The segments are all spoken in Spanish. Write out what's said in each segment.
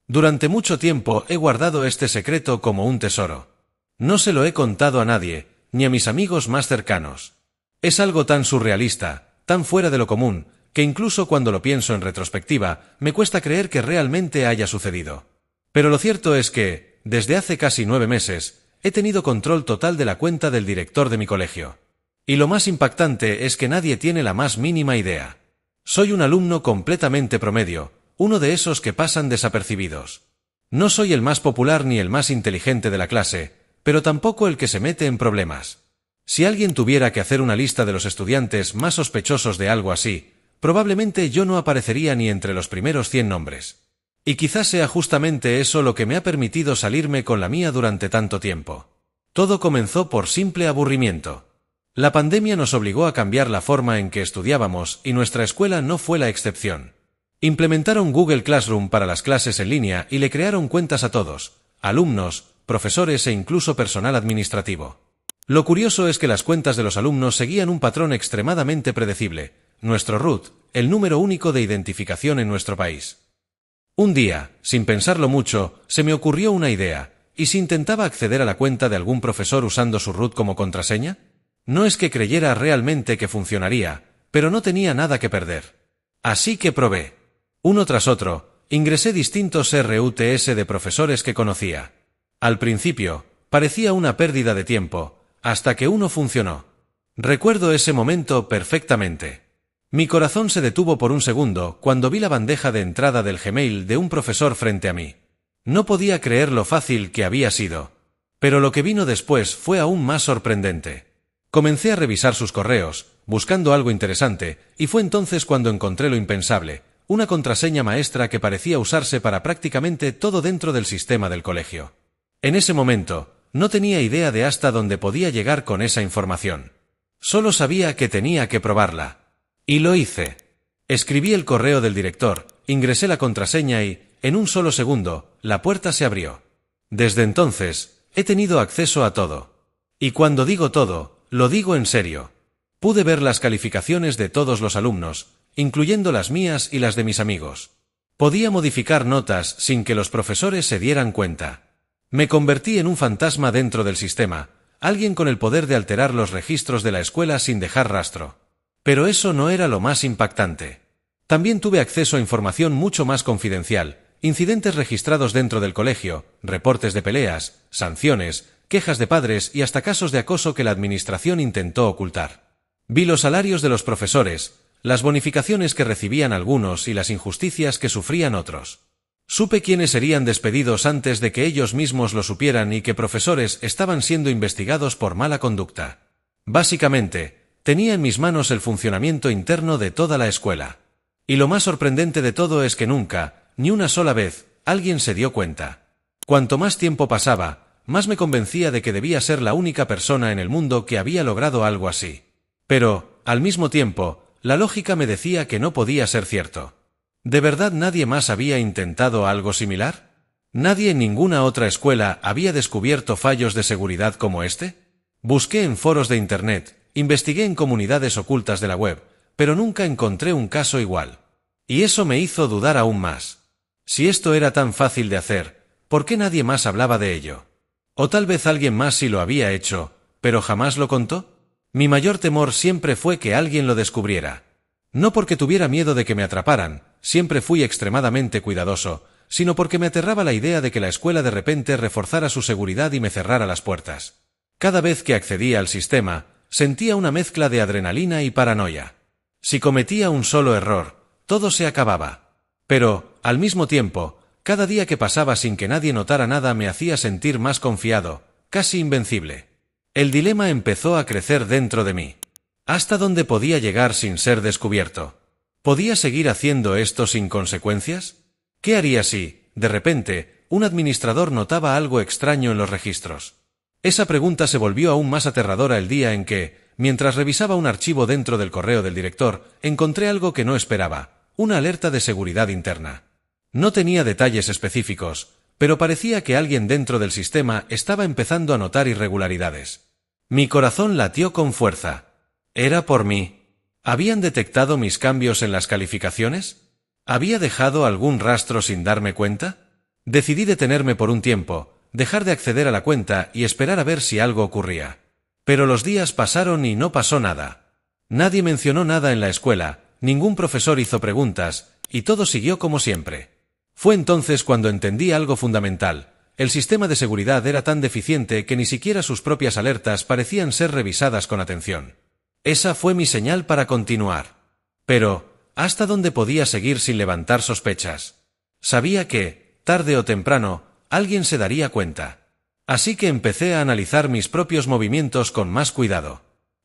Durante mucho tiempo he guardado este secreto como un tesoro. No se lo he contado a nadie, ni a mis amigos más cercanos. Es algo tan surrealista, tan fuera de lo común, que incluso cuando lo pienso en retrospectiva, me cuesta creer que realmente haya sucedido. Pero lo cierto es que, desde hace casi 9 meses, he tenido control total de la cuenta del director de mi colegio. Y lo más impactante es que nadie tiene la más mínima idea. Soy un alumno completamente promedio, uno de esos que pasan desapercibidos. No soy el más popular ni el más inteligente de la clase, pero tampoco el que se mete en problemas. Si alguien tuviera que hacer una lista de los estudiantes más sospechosos de algo así, probablemente yo no aparecería ni entre los primeros 100 nombres. Y quizás sea justamente eso lo que me ha permitido salirme con la mía durante tanto tiempo. Todo comenzó por simple aburrimiento. La pandemia nos obligó a cambiar la forma en que estudiábamos y nuestra escuela no fue la excepción. Implementaron Google Classroom para las clases en línea y le crearon cuentas a todos, alumnos, profesores e incluso personal administrativo. Lo curioso es que las cuentas de los alumnos seguían un patrón extremadamente predecible, nuestro root, el número único de identificación en nuestro país. Un día, sin pensarlo mucho, se me ocurrió una idea, ¿y si intentaba acceder a la cuenta de algún profesor usando su root como contraseña? No es que creyera realmente que funcionaría, pero no tenía nada que perder. Así que probé. Uno tras otro, ingresé distintos RUTs de profesores que conocía. Al principio, parecía una pérdida de tiempo, hasta que uno funcionó. Recuerdo ese momento perfectamente. Mi corazón se detuvo por un segundo cuando vi la bandeja de entrada del Gmail de un profesor frente a mí. No podía creer lo fácil que había sido. Pero lo que vino después fue aún más sorprendente. Comencé a revisar sus correos, buscando algo interesante, y fue entonces cuando encontré lo impensable, una contraseña maestra que parecía usarse para prácticamente todo dentro del sistema del colegio. En ese momento, no tenía idea de hasta dónde podía llegar con esa información. Solo sabía que tenía que probarla. Y lo hice. Escribí el correo del director, ingresé la contraseña y, en un solo segundo, la puerta se abrió. Desde entonces, he tenido acceso a todo. Y cuando digo todo, lo digo en serio. Pude ver las calificaciones de todos los alumnos, incluyendo las mías y las de mis amigos. Podía modificar notas sin que los profesores se dieran cuenta. Me convertí en un fantasma dentro del sistema, alguien con el poder de alterar los registros de la escuela sin dejar rastro. Pero eso no era lo más impactante. También tuve acceso a información mucho más confidencial, incidentes registrados dentro del colegio, reportes de peleas, sanciones, quejas de padres y hasta casos de acoso que la administración intentó ocultar. Vi los salarios de los profesores, las bonificaciones que recibían algunos y las injusticias que sufrían otros. Supe quiénes serían despedidos antes de que ellos mismos lo supieran y que profesores estaban siendo investigados por mala conducta. Básicamente, tenía en mis manos el funcionamiento interno de toda la escuela. Y lo más sorprendente de todo es que nunca, ni una sola vez, alguien se dio cuenta. Cuanto más tiempo pasaba, más me convencía de que debía ser la única persona en el mundo que había logrado algo así. Pero, al mismo tiempo, la lógica me decía que no podía ser cierto. ¿De verdad nadie más había intentado algo similar? ¿Nadie en ninguna otra escuela había descubierto fallos de seguridad como este? Busqué en foros de internet, investigué en comunidades ocultas de la web, pero nunca encontré un caso igual. Y eso me hizo dudar aún más. Si esto era tan fácil de hacer, ¿por qué nadie más hablaba de ello? O tal vez alguien más sí lo había hecho, pero jamás lo contó. Mi mayor temor siempre fue que alguien lo descubriera. No porque tuviera miedo de que me atraparan, siempre fui extremadamente cuidadoso, sino porque me aterraba la idea de que la escuela de repente reforzara su seguridad y me cerrara las puertas. Cada vez que accedía al sistema, sentía una mezcla de adrenalina y paranoia. Si cometía un solo error, todo se acababa. Pero, al mismo tiempo, cada día que pasaba sin que nadie notara nada me hacía sentir más confiado, casi invencible. El dilema empezó a crecer dentro de mí. ¿Hasta dónde podía llegar sin ser descubierto? ¿Podía seguir haciendo esto sin consecuencias? ¿Qué haría si, de repente, un administrador notaba algo extraño en los registros? Esa pregunta se volvió aún más aterradora el día en que, mientras revisaba un archivo dentro del correo del director, encontré algo que no esperaba, una alerta de seguridad interna. No tenía detalles específicos, pero parecía que alguien dentro del sistema estaba empezando a notar irregularidades. Mi corazón latió con fuerza. ¿Era por mí? ¿Habían detectado mis cambios en las calificaciones? ¿Había dejado algún rastro sin darme cuenta? Decidí detenerme por un tiempo, dejar de acceder a la cuenta y esperar a ver si algo ocurría. Pero los días pasaron y no pasó nada. Nadie mencionó nada en la escuela, ningún profesor hizo preguntas, y todo siguió como siempre. Fue entonces cuando entendí algo fundamental. El sistema de seguridad era tan deficiente que ni siquiera sus propias alertas parecían ser revisadas con atención. Esa fue mi señal para continuar. Pero, ¿hasta dónde podía seguir sin levantar sospechas? Sabía que, tarde o temprano, alguien se daría cuenta. Así que empecé a analizar mis propios movimientos con más cuidado.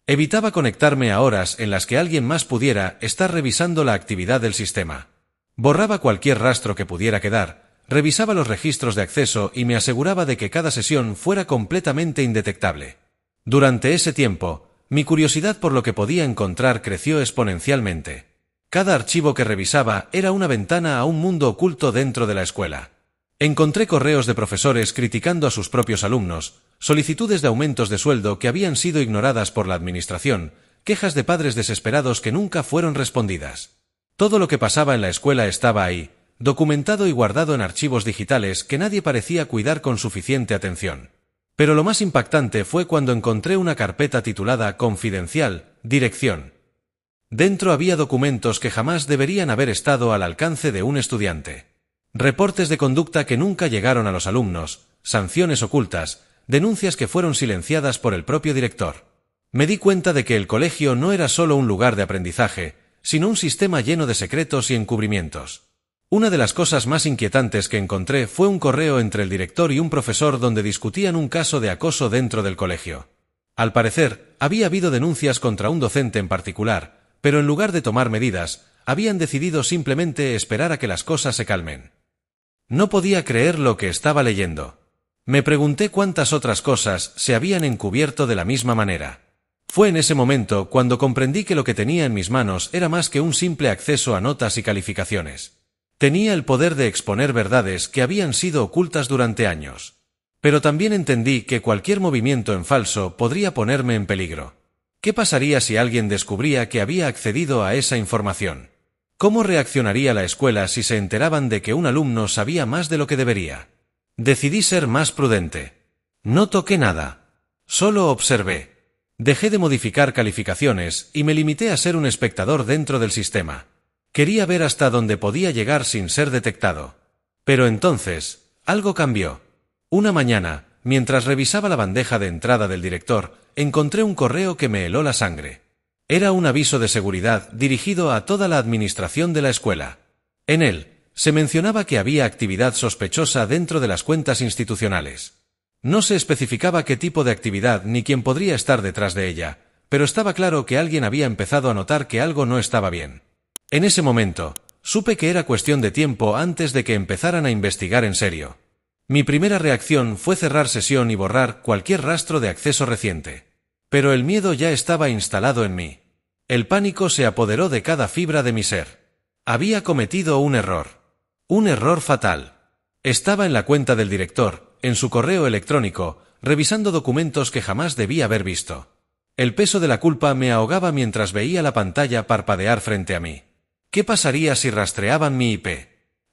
Evitaba conectarme a horas en las que alguien más pudiera estar revisando la actividad del sistema. Borraba cualquier rastro que pudiera quedar, revisaba los registros de acceso y me aseguraba de que cada sesión fuera completamente indetectable. Durante ese tiempo, mi curiosidad por lo que podía encontrar creció exponencialmente. Cada archivo que revisaba era una ventana a un mundo oculto dentro de la escuela. Encontré correos de profesores criticando a sus propios alumnos, solicitudes de aumentos de sueldo que habían sido ignoradas por la administración, quejas de padres desesperados que nunca fueron respondidas. Todo lo que pasaba en la escuela estaba ahí, documentado y guardado en archivos digitales que nadie parecía cuidar con suficiente atención. Pero lo más impactante fue cuando encontré una carpeta titulada Confidencial, Dirección. Dentro había documentos que jamás deberían haber estado al alcance de un estudiante. Reportes de conducta que nunca llegaron a los alumnos, sanciones ocultas, denuncias que fueron silenciadas por el propio director. Me di cuenta de que el colegio no era solo un lugar de aprendizaje, sino un sistema lleno de secretos y encubrimientos. Una de las cosas más inquietantes que encontré fue un correo entre el director y un profesor donde discutían un caso de acoso dentro del colegio. Al parecer, había habido denuncias contra un docente en particular, pero en lugar de tomar medidas, habían decidido simplemente esperar a que las cosas se calmen. No podía creer lo que estaba leyendo. Me pregunté cuántas otras cosas se habían encubierto de la misma manera. Fue en ese momento cuando comprendí que lo que tenía en mis manos era más que un simple acceso a notas y calificaciones. Tenía el poder de exponer verdades que habían sido ocultas durante años. Pero también entendí que cualquier movimiento en falso podría ponerme en peligro. ¿Qué pasaría si alguien descubría que había accedido a esa información? ¿Cómo reaccionaría la escuela si se enteraban de que un alumno sabía más de lo que debería? Decidí ser más prudente. No toqué nada. Solo observé. Dejé de modificar calificaciones y me limité a ser un espectador dentro del sistema. Quería ver hasta dónde podía llegar sin ser detectado. Pero entonces, algo cambió. Una mañana, mientras revisaba la bandeja de entrada del director, encontré un correo que me heló la sangre. Era un aviso de seguridad dirigido a toda la administración de la escuela. En él, se mencionaba que había actividad sospechosa dentro de las cuentas institucionales. No se especificaba qué tipo de actividad ni quién podría estar detrás de ella, pero estaba claro que alguien había empezado a notar que algo no estaba bien. En ese momento, supe que era cuestión de tiempo antes de que empezaran a investigar en serio. Mi primera reacción fue cerrar sesión y borrar cualquier rastro de acceso reciente. Pero el miedo ya estaba instalado en mí. El pánico se apoderó de cada fibra de mi ser. Había cometido un error. Un error fatal. Estaba en la cuenta del director, en su correo electrónico, revisando documentos que jamás debía haber visto. El peso de la culpa me ahogaba mientras veía la pantalla parpadear frente a mí. ¿Qué pasaría si rastreaban mi IP?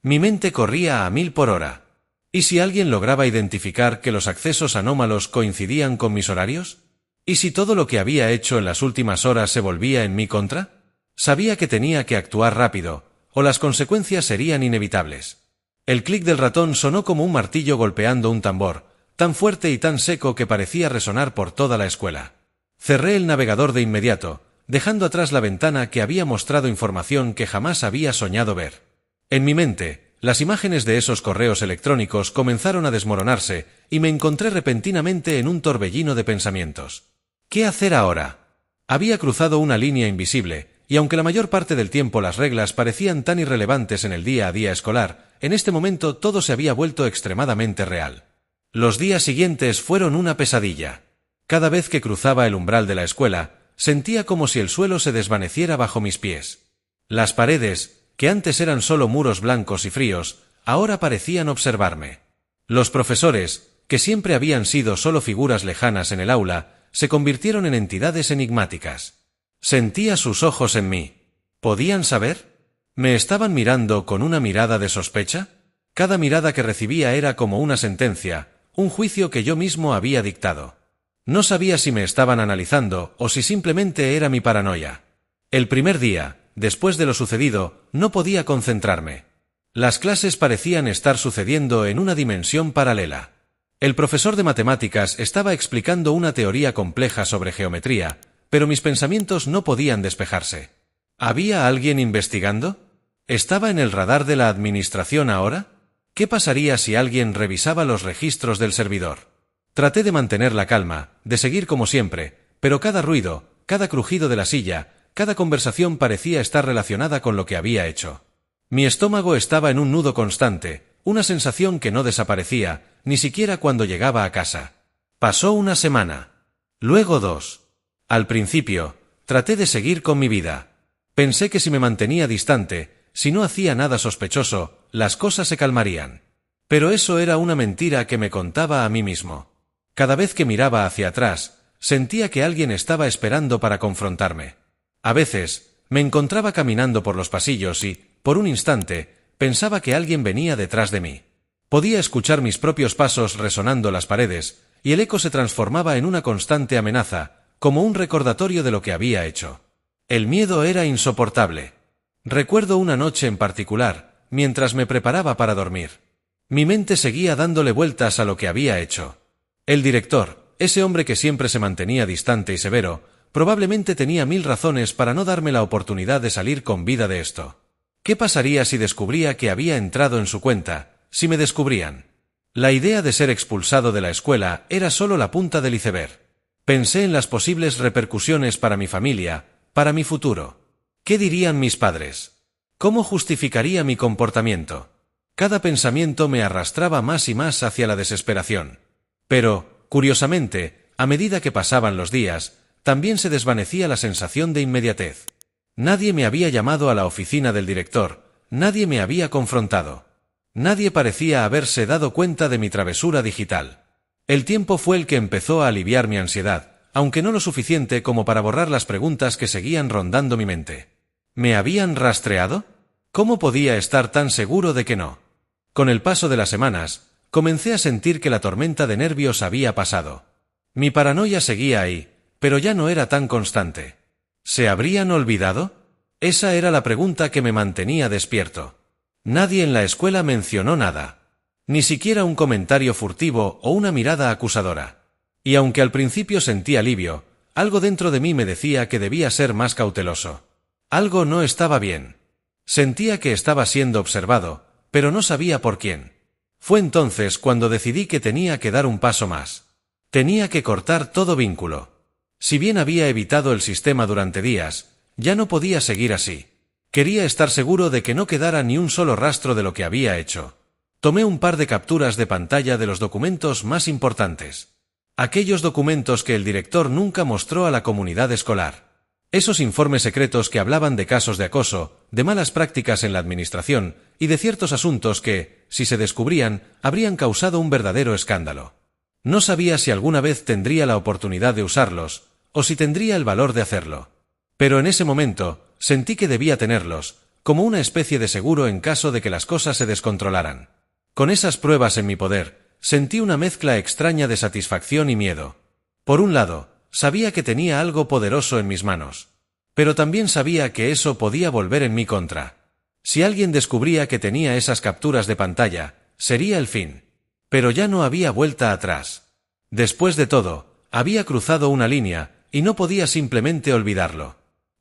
Mi mente corría a 1000 por hora. ¿Y si alguien lograba identificar que los accesos anómalos coincidían con mis horarios? ¿Y si todo lo que había hecho en las últimas horas se volvía en mi contra? Sabía que tenía que actuar rápido, o las consecuencias serían inevitables. El clic del ratón sonó como un martillo golpeando un tambor, tan fuerte y tan seco que parecía resonar por toda la escuela. Cerré el navegador de inmediato, dejando atrás la ventana que había mostrado información que jamás había soñado ver. En mi mente, las imágenes de esos correos electrónicos comenzaron a desmoronarse y me encontré repentinamente en un torbellino de pensamientos. ¿Qué hacer ahora? Había cruzado una línea invisible, y aunque la mayor parte del tiempo las reglas parecían tan irrelevantes en el día a día escolar, en este momento todo se había vuelto extremadamente real. Los días siguientes fueron una pesadilla. Cada vez que cruzaba el umbral de la escuela, sentía como si el suelo se desvaneciera bajo mis pies. Las paredes, que antes eran solo muros blancos y fríos, ahora parecían observarme. Los profesores, que siempre habían sido solo figuras lejanas en el aula, se convirtieron en entidades enigmáticas. Sentía sus ojos en mí. ¿Podían saber? ¿Me estaban mirando con una mirada de sospecha? Cada mirada que recibía era como una sentencia, un juicio que yo mismo había dictado. No sabía si me estaban analizando o si simplemente era mi paranoia. El primer día, después de lo sucedido, no podía concentrarme. Las clases parecían estar sucediendo en una dimensión paralela. El profesor de matemáticas estaba explicando una teoría compleja sobre geometría, pero mis pensamientos no podían despejarse. ¿Había alguien investigando? ¿Estaba en el radar de la administración ahora? ¿Qué pasaría si alguien revisaba los registros del servidor? Traté de mantener la calma, de seguir como siempre, pero cada ruido, cada crujido de la silla, cada conversación parecía estar relacionada con lo que había hecho. Mi estómago estaba en un nudo constante, una sensación que no desaparecía, ni siquiera cuando llegaba a casa. Pasó una semana. Luego 2. Al principio, traté de seguir con mi vida. Pensé que si me mantenía distante, si no hacía nada sospechoso, las cosas se calmarían. Pero eso era una mentira que me contaba a mí mismo. Cada vez que miraba hacia atrás, sentía que alguien estaba esperando para confrontarme. A veces, me encontraba caminando por los pasillos y, por un instante, pensaba que alguien venía detrás de mí. Podía escuchar mis propios pasos resonando las paredes, y el eco se transformaba en una constante amenaza, como un recordatorio de lo que había hecho. El miedo era insoportable. Recuerdo una noche en particular, mientras me preparaba para dormir. Mi mente seguía dándole vueltas a lo que había hecho. El director, ese hombre que siempre se mantenía distante y severo, probablemente tenía 1000 razones para no darme la oportunidad de salir con vida de esto. ¿Qué pasaría si descubría que había entrado en su cuenta, si me descubrían? La idea de ser expulsado de la escuela era solo la punta del iceberg. Pensé en las posibles repercusiones para mi familia, para mi futuro. ¿Qué dirían mis padres? ¿Cómo justificaría mi comportamiento? Cada pensamiento me arrastraba más y más hacia la desesperación. Pero, curiosamente, a medida que pasaban los días, también se desvanecía la sensación de inmediatez. Nadie me había llamado a la oficina del director, nadie me había confrontado. Nadie parecía haberse dado cuenta de mi travesura digital. El tiempo fue el que empezó a aliviar mi ansiedad, aunque no lo suficiente como para borrar las preguntas que seguían rondando mi mente. ¿Me habían rastreado? ¿Cómo podía estar tan seguro de que no? Con el paso de las semanas, comencé a sentir que la tormenta de nervios había pasado. Mi paranoia seguía ahí, pero ya no era tan constante. ¿Se habrían olvidado? Esa era la pregunta que me mantenía despierto. Nadie en la escuela mencionó nada. Ni siquiera un comentario furtivo o una mirada acusadora. Y aunque al principio sentí alivio, algo dentro de mí me decía que debía ser más cauteloso. Algo no estaba bien. Sentía que estaba siendo observado, pero no sabía por quién. Fue entonces cuando decidí que tenía que dar un paso más. Tenía que cortar todo vínculo. Si bien había evitado el sistema durante días, ya no podía seguir así. Quería estar seguro de que no quedara ni un solo rastro de lo que había hecho. Tomé un par de capturas de pantalla de los documentos más importantes. Aquellos documentos que el director nunca mostró a la comunidad escolar. Esos informes secretos que hablaban de casos de acoso, de malas prácticas en la administración y de ciertos asuntos que, si se descubrían, habrían causado un verdadero escándalo. No sabía si alguna vez tendría la oportunidad de usarlos, o si tendría el valor de hacerlo. Pero en ese momento, sentí que debía tenerlos, como una especie de seguro en caso de que las cosas se descontrolaran. Con esas pruebas en mi poder, sentí una mezcla extraña de satisfacción y miedo. Por un lado, sabía que tenía algo poderoso en mis manos. Pero también sabía que eso podía volver en mi contra. Si alguien descubría que tenía esas capturas de pantalla, sería el fin. Pero ya no había vuelta atrás. Después de todo, había cruzado una línea, y no podía simplemente olvidarlo.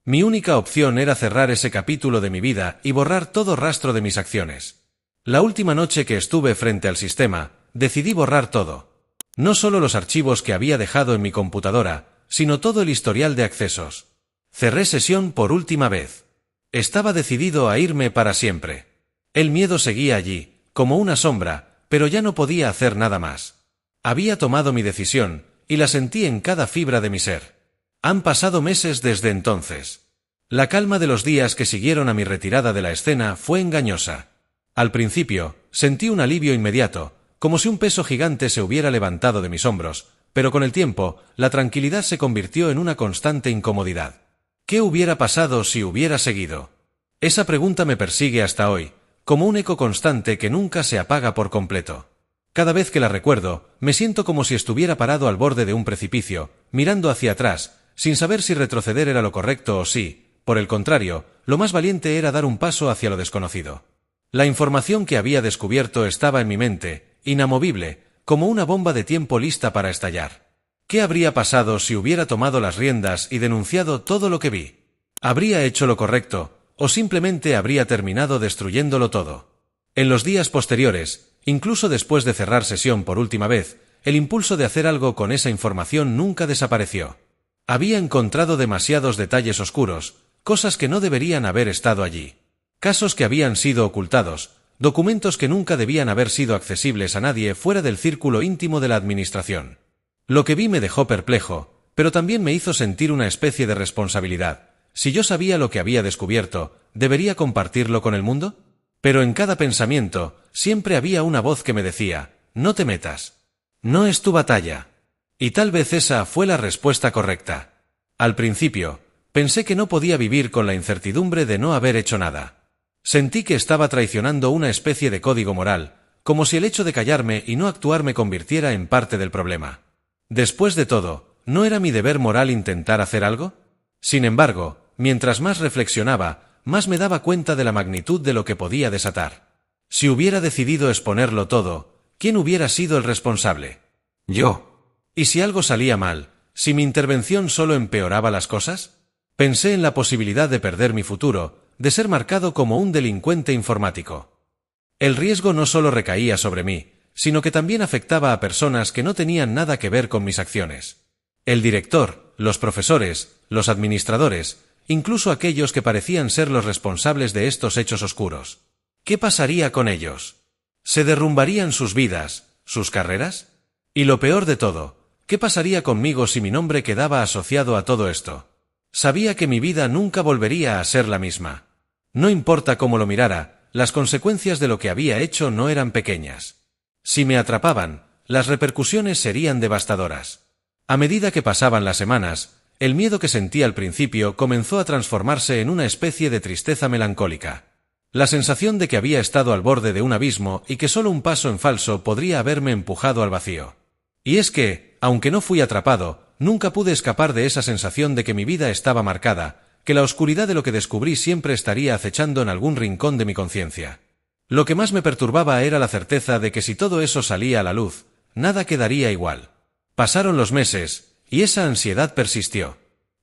Mi única opción era cerrar ese capítulo de mi vida y borrar todo rastro de mis acciones. La última noche que estuve frente al sistema, decidí borrar todo. No solo los archivos que había dejado en mi computadora, sino todo el historial de accesos. Cerré sesión por última vez. Estaba decidido a irme para siempre. El miedo seguía allí, como una sombra, pero ya no podía hacer nada más. Había tomado mi decisión, y la sentí en cada fibra de mi ser. Han pasado meses desde entonces. La calma de los días que siguieron a mi retirada de la escena fue engañosa. Al principio, sentí un alivio inmediato, como si un peso gigante se hubiera levantado de mis hombros, pero con el tiempo, la tranquilidad se convirtió en una constante incomodidad. ¿Qué hubiera pasado si hubiera seguido? Esa pregunta me persigue hasta hoy, como un eco constante que nunca se apaga por completo. Cada vez que la recuerdo, me siento como si estuviera parado al borde de un precipicio, mirando hacia atrás, sin saber si retroceder era lo correcto o si, por el contrario, lo más valiente era dar un paso hacia lo desconocido. La información que había descubierto estaba en mi mente, inamovible, como una bomba de tiempo lista para estallar. ¿Qué habría pasado si hubiera tomado las riendas y denunciado todo lo que vi? ¿Habría hecho lo correcto, o simplemente habría terminado destruyéndolo todo? En los días posteriores, incluso después de cerrar sesión por última vez, el impulso de hacer algo con esa información nunca desapareció. Había encontrado demasiados detalles oscuros, cosas que no deberían haber estado allí. Casos que habían sido ocultados, documentos que nunca debían haber sido accesibles a nadie fuera del círculo íntimo de la administración. Lo que vi me dejó perplejo, pero también me hizo sentir una especie de responsabilidad. Si yo sabía lo que había descubierto, ¿debería compartirlo con el mundo? Pero en cada pensamiento, siempre había una voz que me decía, no te metas. No es tu batalla. Y tal vez esa fue la respuesta correcta. Al principio, pensé que no podía vivir con la incertidumbre de no haber hecho nada. Sentí que estaba traicionando una especie de código moral, como si el hecho de callarme y no actuar me convirtiera en parte del problema. Después de todo, ¿no era mi deber moral intentar hacer algo? Sin embargo, mientras más reflexionaba, más me daba cuenta de la magnitud de lo que podía desatar. Si hubiera decidido exponerlo todo, ¿quién hubiera sido el responsable? Yo. ¿Y si algo salía mal, si mi intervención solo empeoraba las cosas? Pensé en la posibilidad de perder mi futuro, de ser marcado como un delincuente informático. El riesgo no solo recaía sobre mí, sino que también afectaba a personas que no tenían nada que ver con mis acciones. El director, los profesores, los administradores, incluso aquellos que parecían ser los responsables de estos hechos oscuros. ¿Qué pasaría con ellos? ¿Se derrumbarían sus vidas, sus carreras? Y lo peor de todo, ¿qué pasaría conmigo si mi nombre quedaba asociado a todo esto? Sabía que mi vida nunca volvería a ser la misma. No importa cómo lo mirara, las consecuencias de lo que había hecho no eran pequeñas. Si me atrapaban, las repercusiones serían devastadoras. A medida que pasaban las semanas, el miedo que sentí al principio comenzó a transformarse en una especie de tristeza melancólica. La sensación de que había estado al borde de un abismo y que solo un paso en falso podría haberme empujado al vacío. Y es que, aunque no fui atrapado, nunca pude escapar de esa sensación de que mi vida estaba marcada, que la oscuridad de lo que descubrí siempre estaría acechando en algún rincón de mi conciencia. Lo que más me perturbaba era la certeza de que si todo eso salía a la luz, nada quedaría igual. Pasaron los meses, y esa ansiedad persistió.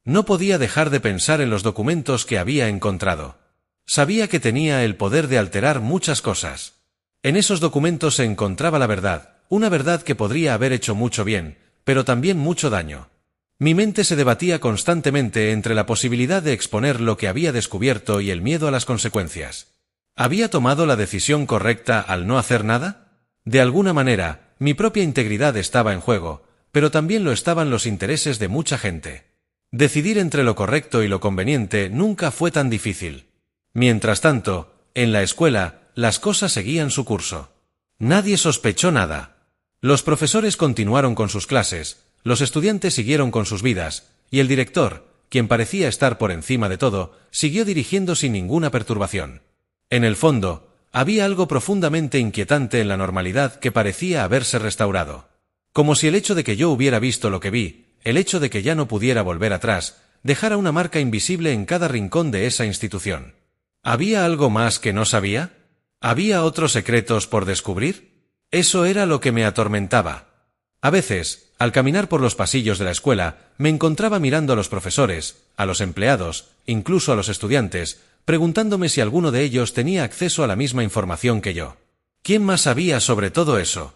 No podía dejar de pensar en los documentos que había encontrado. Sabía que tenía el poder de alterar muchas cosas. En esos documentos se encontraba la verdad, una verdad que podría haber hecho mucho bien, pero también mucho daño. Mi mente se debatía constantemente entre la posibilidad de exponer lo que había descubierto y el miedo a las consecuencias. ¿Había tomado la decisión correcta al no hacer nada? De alguna manera, mi propia integridad estaba en juego, pero también lo estaban los intereses de mucha gente. Decidir entre lo correcto y lo conveniente nunca fue tan difícil. Mientras tanto, en la escuela, las cosas seguían su curso. Nadie sospechó nada. Los profesores continuaron con sus clases, los estudiantes siguieron con sus vidas, y el director, quien parecía estar por encima de todo, siguió dirigiendo sin ninguna perturbación. En el fondo, había algo profundamente inquietante en la normalidad que parecía haberse restaurado. Como si el hecho de que yo hubiera visto lo que vi, el hecho de que ya no pudiera volver atrás, dejara una marca invisible en cada rincón de esa institución. ¿Había algo más que no sabía? ¿Había otros secretos por descubrir? Eso era lo que me atormentaba. A veces, al caminar por los pasillos de la escuela, me encontraba mirando a los profesores, a los empleados, incluso a los estudiantes, preguntándome si alguno de ellos tenía acceso a la misma información que yo. ¿Quién más sabía sobre todo eso?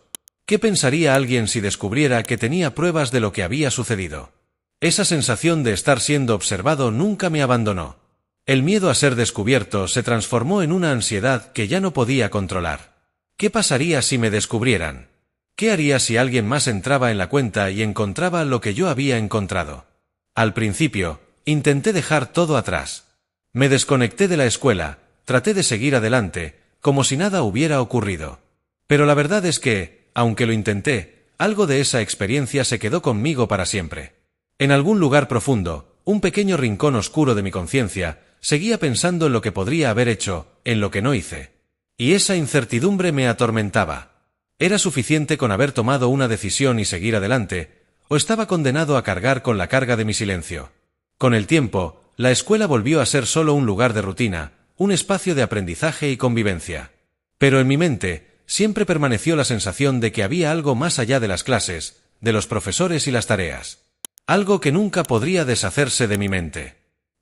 ¿Qué pensaría alguien si descubriera que tenía pruebas de lo que había sucedido? Esa sensación de estar siendo observado nunca me abandonó. El miedo a ser descubierto se transformó en una ansiedad que ya no podía controlar. ¿Qué pasaría si me descubrieran? ¿Qué haría si alguien más entraba en la cuenta y encontraba lo que yo había encontrado? Al principio, intenté dejar todo atrás. Me desconecté de la escuela, traté de seguir adelante, como si nada hubiera ocurrido. Pero la verdad es que, aunque lo intenté, algo de esa experiencia se quedó conmigo para siempre. En algún lugar profundo, un pequeño rincón oscuro de mi conciencia, seguía pensando en lo que podría haber hecho, en lo que no hice. Y esa incertidumbre me atormentaba. ¿Era suficiente con haber tomado una decisión y seguir adelante, o estaba condenado a cargar con la carga de mi silencio? Con el tiempo, la escuela volvió a ser solo un lugar de rutina, un espacio de aprendizaje y convivencia. Pero en mi mente siempre permaneció la sensación de que había algo más allá de las clases, de los profesores y las tareas. Algo que nunca podría deshacerse de mi mente.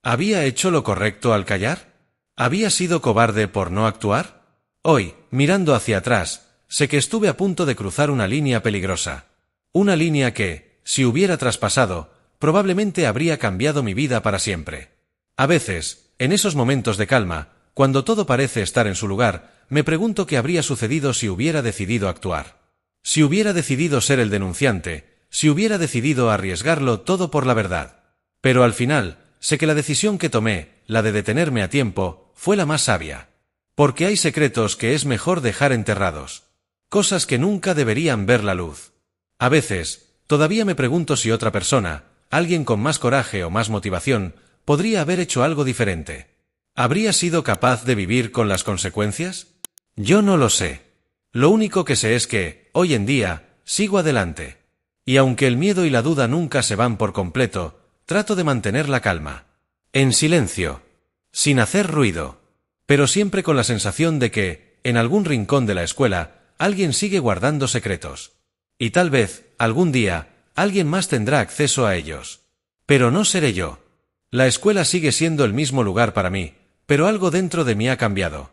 ¿Había hecho lo correcto al callar? ¿Había sido cobarde por no actuar? Hoy, mirando hacia atrás, sé que estuve a punto de cruzar una línea peligrosa. Una línea que, si hubiera traspasado, probablemente habría cambiado mi vida para siempre. A veces, en esos momentos de calma, cuando todo parece estar en su lugar, me pregunto qué habría sucedido si hubiera decidido actuar. Si hubiera decidido ser el denunciante, si hubiera decidido arriesgarlo todo por la verdad. Pero al final, sé que la decisión que tomé, la de detenerme a tiempo, fue la más sabia. Porque hay secretos que es mejor dejar enterrados. Cosas que nunca deberían ver la luz. A veces, todavía me pregunto si otra persona, alguien con más coraje o más motivación, podría haber hecho algo diferente. ¿Habría sido capaz de vivir con las consecuencias? Yo no lo sé. Lo único que sé es que, hoy en día, sigo adelante. Y aunque el miedo y la duda nunca se van por completo, trato de mantener la calma. En silencio. Sin hacer ruido. Pero siempre con la sensación de que, en algún rincón de la escuela, alguien sigue guardando secretos. Y tal vez, algún día, alguien más tendrá acceso a ellos. Pero no seré yo. La escuela sigue siendo el mismo lugar para mí, pero algo dentro de mí ha cambiado.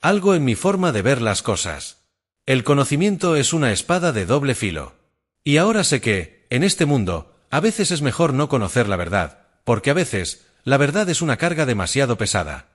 Algo en mi forma de ver las cosas. El conocimiento es una espada de doble filo. Y ahora sé que, en este mundo, a veces es mejor no conocer la verdad, porque a veces, la verdad es una carga demasiado pesada.